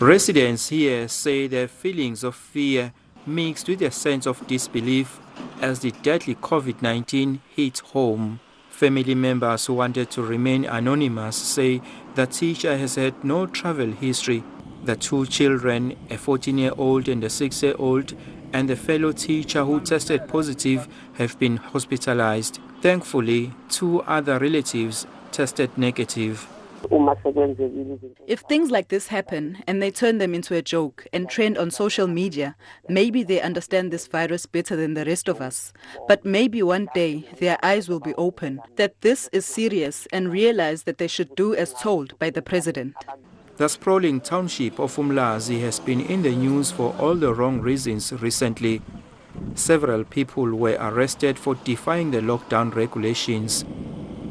Residents here say their feelings of fear mixed with a sense of disbelief as the deadly COVID-19 hit home. Family members who wanted to remain anonymous say the teacher has had no travel history. The two children, a 14-year-old and a 6-year-old, and the fellow teacher who tested positive have been hospitalized. Thankfully, 2 other relatives tested negative. If things like this happen and they turn them into a joke and trend on social media, maybe they understand this virus better than the rest of us. But maybe one day their eyes will be open, that this is serious, and realize that they should do as told by the president. The sprawling township of uMlazi has been in the news for all the wrong reasons recently. Several people were arrested for defying the lockdown regulations.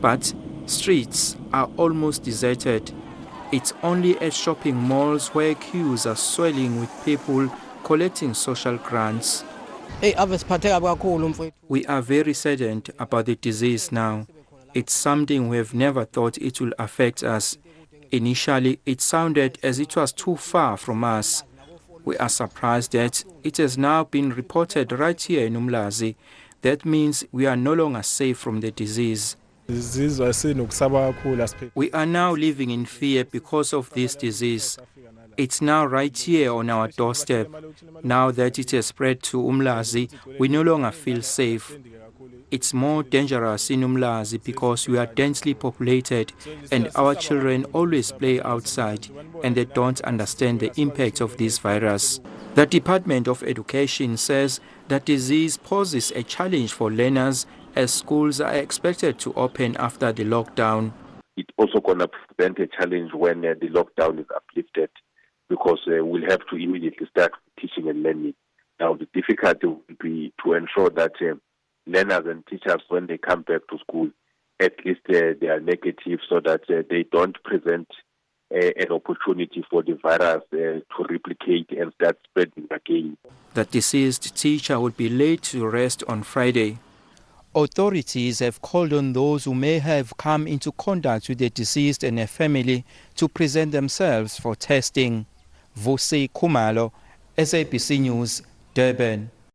But streets are almost deserted. It's only at shopping malls where queues are swelling with people collecting social grants. We are very saddened about the disease now. It's something we have never thought it will affect us. Initially, it sounded as it was too far from us. We are surprised that it has now been reported right here in uMlazi. That means we are no longer safe from the disease. We are now living in fear because of this disease. It's now right here on our doorstep. Now that it has spread to uMlazi, we no longer feel safe. It's more dangerous in uMlazi because we are densely populated and our children always play outside and they don't understand the impact of this virus. The Department of Education says the disease poses a challenge for learners as schools are expected to open after the lockdown. It's also going to present a challenge when the lockdown is uplifted because we'll have to immediately start teaching and learning. Now the difficulty will be to ensure that learners and teachers, when they come back to school, at least they are negative so that they don't present an opportunity for the virus to replicate and start spreading again. The deceased teacher will be laid to rest on Friday. Authorities have called on those who may have come into contact with the deceased and their family to present themselves for testing. Vusi Kumalo, SABC News, Durban.